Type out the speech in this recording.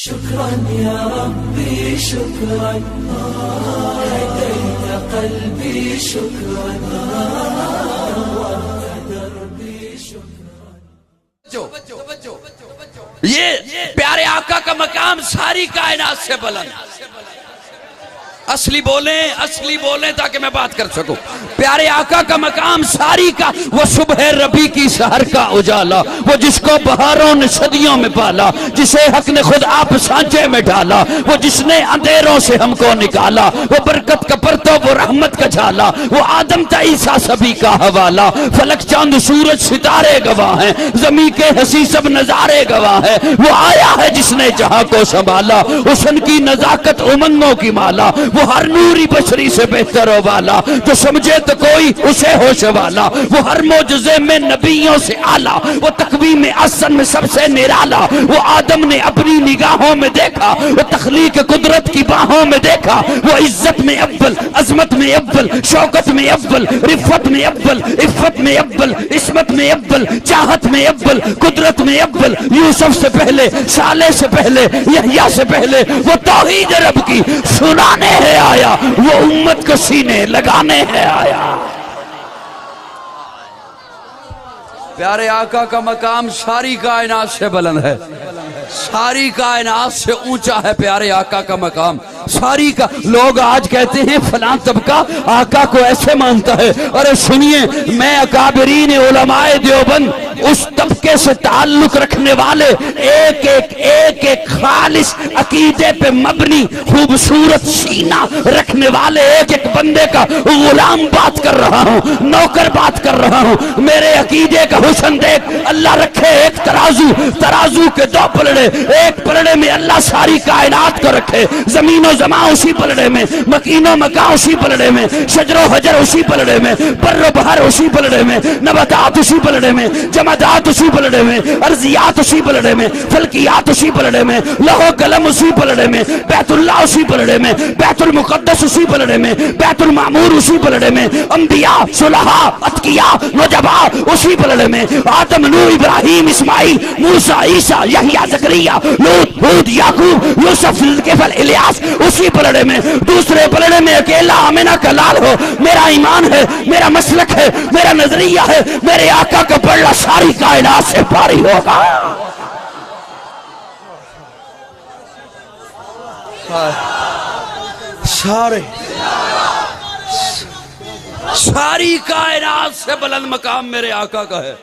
شكرا يا ربي شكرا هديت قلبي شكرا نورت دربي شكرا. یہ پیارے آقا کا مقام ساری کائنات سے بلند. اصلی بولیں تاکہ میں بات کر سکوں. پیارے آقا کا مقام ساری کا وہ صبح ربی کی سحر کا اجالا، وہ جس کو بہاروں نے صدیوں میں پالا، جسے حق نے خود آپ سانچے میں ڈالا، وہ جس نے اندھیروں سے ہم کو نکالا، وہ برکت کا پرتو وہ رحمت کا جھالا، وہ آدم تا عیسیٰ سبھی کا حوالہ. فلک چاند سورج ستارے گواہ ہیں، زمین کے حسی سب نظارے گواہ ہیں. وہ آیا ہے جس نے جہاں کو سنبھالا، حسن کی نزاکت امنگوں کی مالا. وہ ہر نوری بشری سے بہتر و والا، جو سمجھے تو کوئی اسے ہوش والا. وہ ہر معجزے میں نبیوں سے اعلیٰ، وہ تقویم احسن میں سب سے نرالا. وہ آدم نے اپنی نگاہوں میں دیکھا، وہ تخلیق قدرت کی باہوں میں دیکھا. وہ عزت میں اول، عظمت میں اول، شوکت میں اول، رفت میں اول، عفت میں اول، عصمت میں اول، چاہت میں اول، قدرت میں اول. یوسف سے پہلے، صالح سے پہلے، یحییٰ سے پہلے وہ توحید رب کی سنانے ہے آیا، وہ امت کو سینے لگانے ہے آیا. پیارے آقا کا مقام ساری کائنات سے بلند ہے، ساری کائنات سے اونچا ہے پیارے آقا کا مقام. ساری کا لوگ آج کہتے ہیں فلاں طبقہ آقا کو ایسے مانتا ہے. اور سنیے، میں اکابرین علماء دیوبند اس طبقے سے تعلق رکھنے والے ایک خالص عقیدے پہ مبنی خوبصورت سینہ رکھنے والے ایک بندے کا غلام بات کر رہا ہوں، نوکر بات کر رہا ہوں. میرے عقیدے کا حسن دیکھ، اللہ رکھے ایک ترازو کے دو پلڑے، ایک پلڑے میں اللہ ساری کائنات کو رکھے، زمین و زمان اسی پلڑے میں، مکین و مکان اسی پلڑے میں، شجر و حجر اسی پلڑے میں، بر و بحر اسی پلڑے میں، نباتات اسی پلڑے میں، جمادات اسی پلڑے میں، ارضیات اسی پلڑے میں، فلکیات اسی پلڑے میں، لوح و قلم اسی پلڑے میں، بیت اللہ اسی پلڑے میں، بیت المقدس اسی پلڑے میں، بیت المعمور اسی پلڑے میں، انبیاء، صلحاء، اتقیاء، نجباء اسی پلڑے میں، آدم، نوح، ابراہیم، اسماعیل، موسیٰ، عیسیٰ، یحییٰ، زکریا، لوط، ہود، یعقوب، یوسف، ذوالکفل، الیاس اسی پلڑے میں. دوسرے پلڑے میں اکیلا آمنہ کا لال ہو. میرا ایمان ہے، میرا مسلک ہے، میرا نظریہ ہے، میرے آقا کا پلڑا ساری کائنات سے بھاری ہوگا. ساری کائنات سے بلند مقام میرے آقا کا ہے.